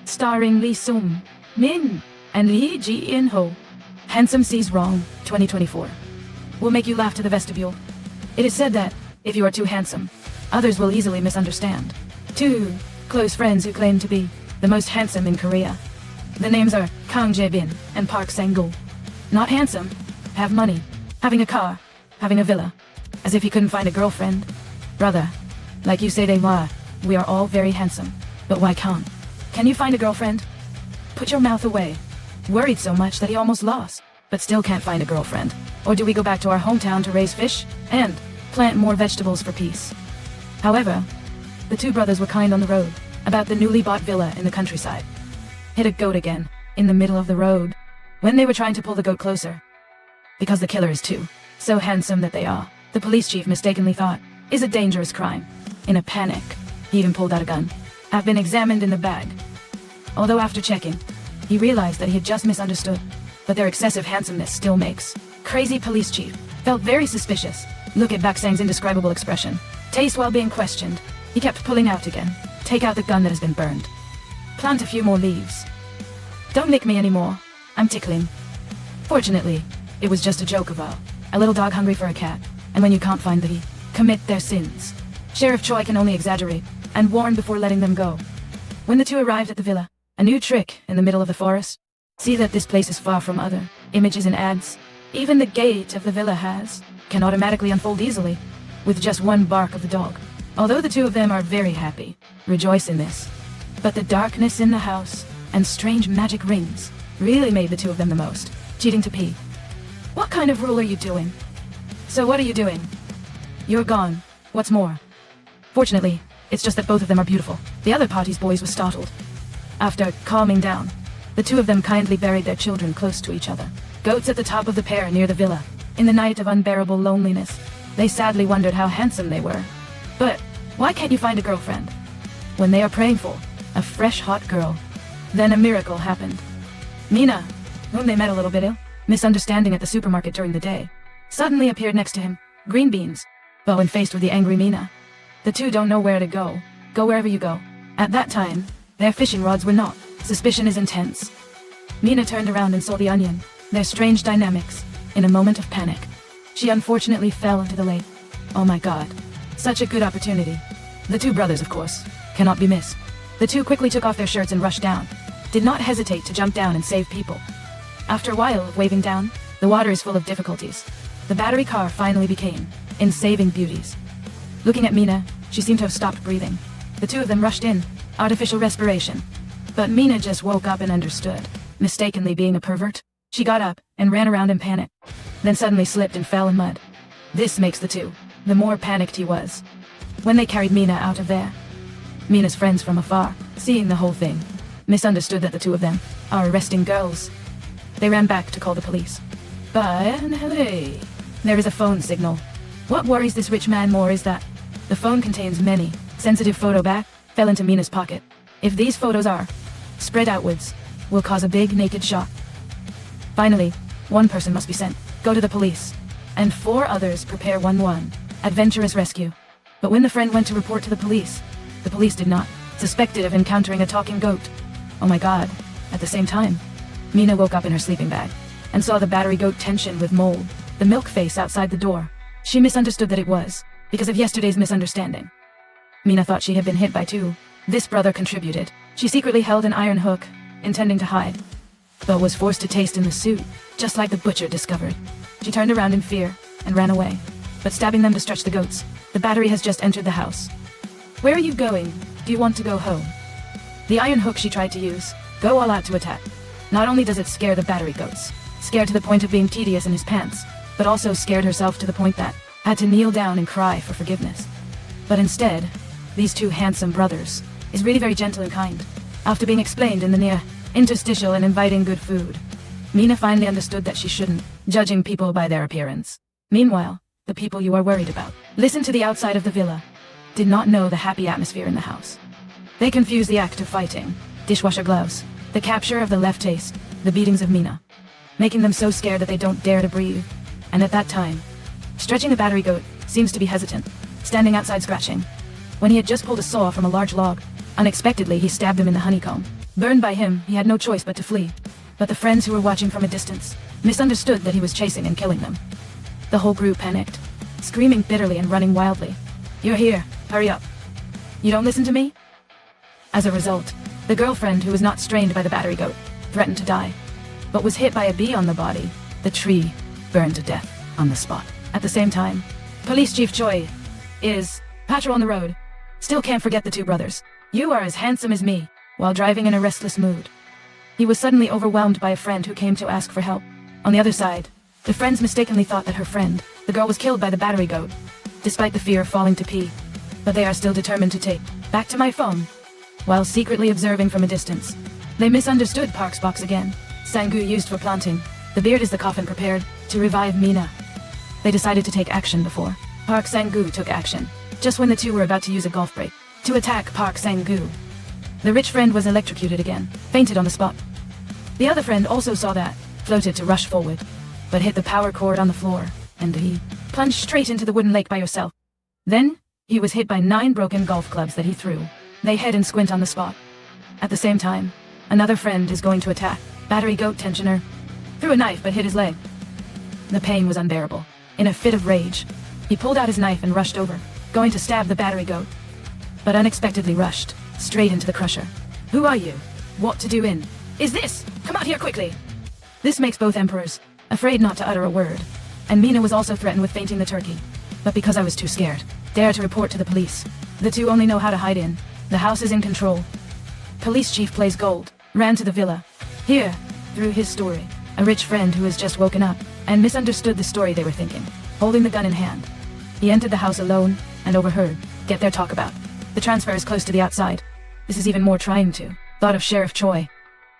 starring Lee Sung Min and Lee Ji-in Ho. Handsome Sees Wrong, 2024. Will make you laugh to the vestibule. It is said that, if you are too handsome, others will easily misunderstand. Two close friends who claim to be the most handsome in Korea. The names are Kang Jae-bin and Park Sang-gu. Not handsome, have money, having a car, having a villa. As if he couldn't find a girlfriend. Brother, like you say they are, we are all very handsome. But why can't? Can you find a girlfriend? Put your mouth away. Worried so much that he almost lost, but still can't find a girlfriend. Or do we go back to our hometown to raise fish, and plant more vegetables for peace? However, the two brothers were kind on the road, about the newly bought villa in the countryside. Hit a goat again, in the middle of the road, when they were trying to pull the goat closer. Because the killer is too so handsome that they are, the police chief mistakenly thought, is a dangerous crime. In a panic, he even pulled out a gun. Have been examined in the bag. Although after checking, he realized that he had just misunderstood, but their excessive handsomeness still makes crazy police chief felt very suspicious. Look at Bak Sang's indescribable expression. Taste while being questioned. He kept pulling out again. Take out the gun that has been burned. Plant a few more leaves. Don't lick me anymore. I'm tickling. Fortunately, it was just a joke of a little dog hungry for a cat, and when you can't find the commit their sins. Sheriff Choi can only exaggerate, and warn before letting them go. When the two arrived at the villa, a new trick in the middle of the forest. See that this place is far from other images and ads. Even the gate of the villa can automatically unfold easily, with just one bark of the dog. Although the two of them are very happy, rejoice in this. But the darkness in the house, and strange magic rings, really made the two of them the most cheating to pee. What kind of rule are you doing? So what are you doing? You're gone. What's more? Fortunately, it's just that both of them are beautiful. The other party's boys were startled. After calming down, the two of them kindly buried their children close to each other. Goats at the top of the pair near the villa. In the night of unbearable loneliness, they sadly wondered how handsome they were. But why can't you find a girlfriend? When they are praying for a fresh hot girl. Then a miracle happened. Mina, whom they met a little bit misunderstanding at the supermarket during the day, suddenly appeared next to him, green beans. But when faced with the angry Mina, the two don't know where to go. Go wherever you go. At that time, their fishing rods were not. Suspicion is intense. Mina turned around and saw the onion, their strange dynamics, in a moment of panic. She unfortunately fell into the lake. Oh my god. Such a good opportunity. The two brothers, of course, cannot be missed. The two quickly took off their shirts and rushed down. Did not hesitate to jump down and save people. After a while of waving down, the water is full of difficulties. The battery car finally became in saving beauties. Looking at Mina, she seemed to have stopped breathing. The two of them rushed in, artificial respiration. But Mina just woke up and understood, mistakenly being a pervert. She got up and ran around in panic, then suddenly slipped and fell in mud. This makes the two the more panicked he was. When they carried Mina out of there, Mina's friends from afar, seeing the whole thing, misunderstood that the two of them are arresting girls. They ran back to call the police. But hey, there is a phone signal. What worries this rich man more is that the phone contains many sensitive photo back fell into Mina's pocket. If these photos are spread outwards, will cause a big naked shot. Finally, one person must be sent. Go to the police. And 4 others prepare 1-1. Adventurous rescue. But when the friend went to report to the police did not suspected of encountering a talking goat. Oh my god. At the same time, Mina woke up in her sleeping bag and saw the battery goat tension with mold, the milk face outside the door. She misunderstood that it was because of yesterday's misunderstanding. Mina thought she had been hit by 2. This brother contributed. She secretly held an iron hook, intending to hide, but was forced to taste in the suit, just like the butcher discovered. She turned around in fear and ran away, but stabbing them to stretch the goats. The battery has just entered the house. Where are you going? Do you want to go home? The iron hook she tried to use, go all out to attack. Not only does it scare the battery goats, scared to the point of being tedious in his pants, but also scared herself to the point that had to kneel down and cry for forgiveness. But instead, these 2 handsome brothers is really very gentle and kind. After being explained in the near interstitial and inviting good food, Mina finally understood that she shouldn't judging people by their appearance. Meanwhile, the people you are worried about listen to the outside of the villa, did not know the happy atmosphere in the house. They confuse the act of fighting, dishwasher gloves, the capture of the left taste, the beatings of Mina, making them so scared that they don't dare to breathe. And at that time, stretching the battery goat seems to be hesitant, standing outside scratching. When he had just pulled a saw from a large log, Unexpectedly, he stabbed him in the honeycomb. Burned by him, he had no choice but to flee. But the friends who were watching from a distance misunderstood that he was chasing and killing them. The whole group panicked, screaming bitterly and running wildly. "You're here, hurry up. You don't listen to me?" As a result, the girlfriend, who was not strained by the battery goat, threatened to die, but was hit by a bee on the body. The tree burned to death on the spot. At the same time, Police Chief Choi is patrol on the road. Still can't forget the two brothers. "You are as handsome as me," while driving in a restless mood. He was suddenly overwhelmed by a friend who came to ask for help. On the other side, the friends mistakenly thought that her friend, the girl, was killed by the battery goat, despite the fear of falling to pee. But they are still determined to take back to my phone. While secretly observing from a distance, they misunderstood Park's box again. Sang-gu used for planting. The beard is the coffin prepared to revive Mina. They decided to take action before Park Sang-gu took action, just when the two were about to use a golf break to attack Park Sang-gu. The rich friend was electrocuted again, fainted on the spot. The other friend also saw that, floated to rush forward, but hit the power cord on the floor, and he plunged straight into the wooden lake by herself. Then, he was hit by 9 broken golf clubs that he threw. They head and squint on the spot. At the same time, another friend is going to attack battery goat tensioner. Threw a knife but hit his leg. The pain was unbearable. In a fit of rage, he pulled out his knife and rushed over, going to stab the battery goat, but unexpectedly rushed straight into the crusher. "Who are you? What to do in? Is this? Come out here quickly!" This makes both emperors afraid not to utter a word, and Mina was also threatened with fainting the turkey. But because I was too scared, dare to report to the police. The two only know how to hide in. The house is in control. Police Chief Plays Gold ran to the villa. Here, through his story, a rich friend who has just woken up and misunderstood the story they were thinking, holding the gun in hand. He entered the house alone and overheard get their talk about. The transfer is close to the outside. This is even more trying to thought of Sheriff Choi.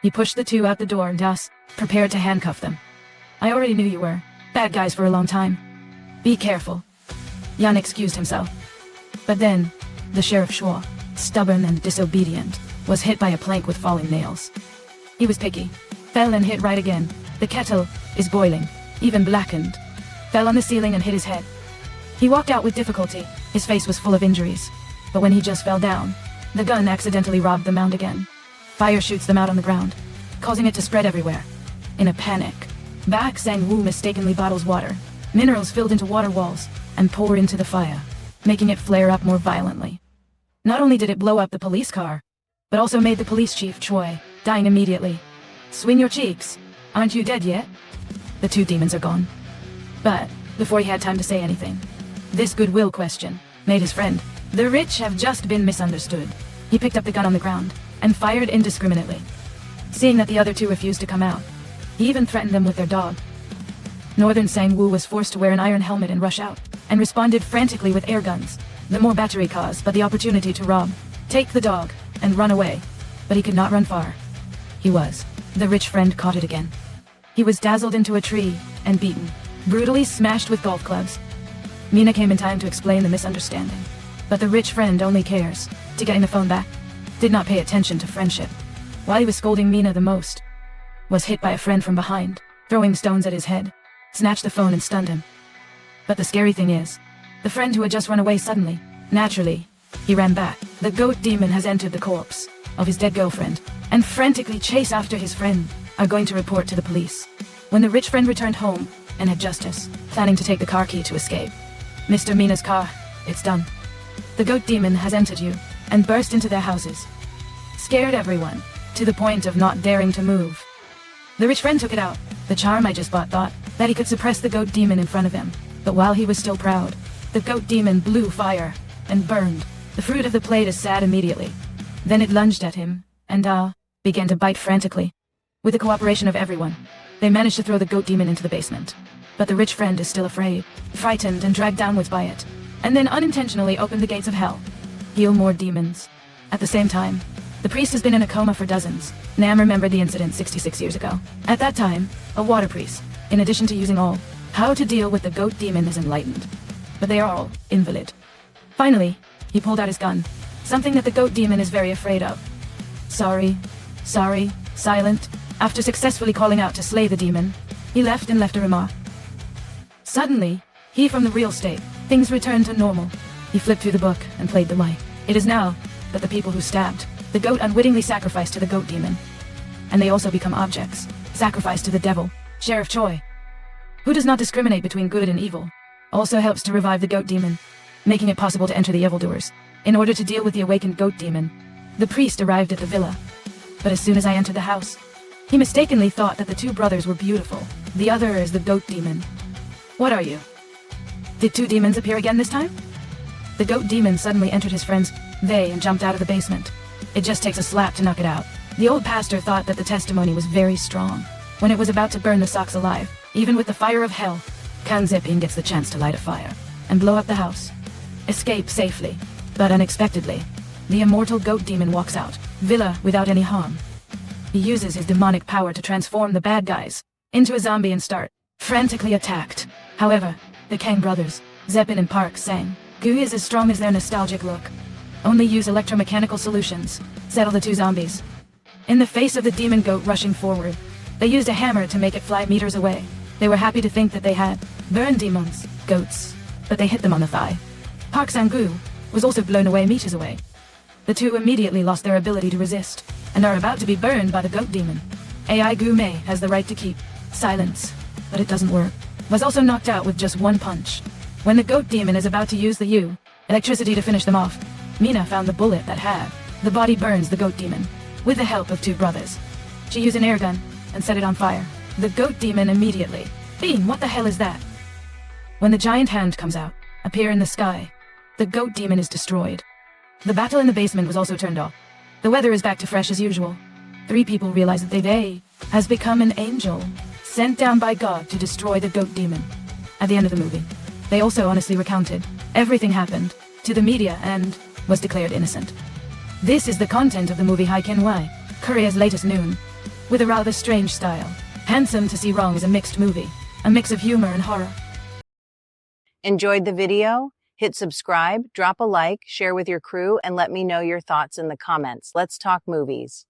He pushed the two out the door and thus prepared to handcuff them. "I already knew you were bad guys for a long time. Be careful." Yan excused himself. But then, the Sheriff Choi, stubborn and disobedient, was hit by a plank with falling nails. He was picky, fell and hit right again. The kettle is boiling, even blackened. Fell on the ceiling and hit his head. He walked out with difficulty. His face was full of injuries. But when he just fell down, the gun accidentally robbed the mound again. Fire shoots them out on the ground, causing it to spread everywhere. In a panic, Bak Sang-woo mistakenly bottles water, minerals filled into water walls, and pour into the fire, making it flare up more violently. Not only did it blow up the police car, but also made the police chief Choi dying immediately. "Swing your cheeks. Aren't you dead yet?" The two demons are gone. But before he had time to say anything, this goodwill question made his friend, the rich, have just been misunderstood. He picked up the gun on the ground and fired indiscriminately. Seeing that the other two refused to come out, he even threatened them with their dog. Northern Sang-woo was forced to wear an iron helmet and rush out, and responded frantically with air guns. The more battery caused, but the opportunity to rob, take the dog, and run away. But he could not run far. The rich friend caught it again. He was dazzled into a tree and beaten, brutally smashed with golf clubs. Mina came in time to explain the misunderstanding. But the rich friend only cares to getting the phone back, did not pay attention to friendship. While he was scolding Mina the most, was hit by a friend from behind, throwing stones at his head, snatched the phone and stunned him. But the scary thing is, the friend who had just run away suddenly, naturally, he ran back. The goat demon has entered the corpse of his dead girlfriend, and frantically chase after his friend, are going to report to the police. When the rich friend returned home, and had justice, planning to take the car key to escape. "Mr. Mina's car, it's done. The goat demon has entered you, and burst into their houses. Scared everyone, to the point of not daring to move. The rich friend took it out. The charm I just bought thought that he could suppress the goat demon in front of him. But while he was still proud, the goat demon blew fire, and burned. The fruit of the plate is sad immediately. Then it lunged at him, and began to bite frantically. With the cooperation of everyone, they managed to throw the goat demon into the basement. But the rich friend is still afraid, frightened and dragged downwards by it, and then unintentionally opened the gates of hell. Heal more demons. At the same time, the priest has been in a coma for dozens. Nam remembered the incident 66 years ago. At that time, a water priest, in addition to using all how to deal with the goat demon, is enlightened. But they are all invalid. Finally, he pulled out his gun, something that the goat demon is very afraid of. Sorry, silent. After successfully calling out to slay the demon, he left and left a remark. Suddenly, he from the real state, things returned to normal. He flipped through the book and played the light. It is now that the people who stabbed the goat unwittingly sacrificed to the goat demon. And they also become objects, sacrificed to the devil. Sheriff Choi, who does not discriminate between good and evil, also helps to revive the goat demon, making it possible to enter the evildoers. In order to deal with the awakened goat demon, the priest arrived at the villa. But as soon as I entered the house, he mistakenly thought that the two brothers were beautiful. The other is the goat demon. What are you? Did two demons appear again this time? The goat demon suddenly entered his friends, and jumped out of the basement. It just takes a slap to knock it out. The old pastor thought that the testimony was very strong. When it was about to burn the Sox alive, even with the fire of hell, Kang Zepin gets the chance to light a fire and blow up the house. Escape safely, but unexpectedly, the immortal goat demon walks out, villa without any harm. He uses his demonic power to transform the bad guys into a zombie and start frantically attacked. However, the Kang brothers, Zepin and Park, sang, "Goo is as strong as their nostalgic look. Only use electromechanical solutions. Settle the two zombies." In the face of the demon goat rushing forward, they used a hammer to make it fly meters away. They were happy to think that they had burned demons, goats, but they hit them on the thigh. Park Sang-gu was also blown away meters away. The two immediately lost their ability to resist, and are about to be burned by the goat demon. AI Gu Mei has the right to keep silence, but it doesn't work. Was also knocked out with just one punch. When the goat demon is about to use the electricity to finish them off, Mina found the bullet that had the body burns the goat demon, with the help of two brothers. She used an air gun and set it on fire. The goat demon immediately, "Bean, what the hell is that?" When the giant hand comes out, appear in the sky, the goat demon is destroyed. The battle in the basement was also turned off. The weather is back to fresh as usual. Three people realize that they has become an angel, sent down by God to destroy the goat demon. At the end of the movie, they also honestly recounted everything happened to the media and was declared innocent. This is the content of the movie Haiken Wai, Korea's latest noon, with a rather strange style. Handsome to See Wrong is a mixed movie, a mix of humor and horror. Enjoyed the video? Hit subscribe, drop a like, share with your crew, and let me know your thoughts in the comments. Let's talk movies.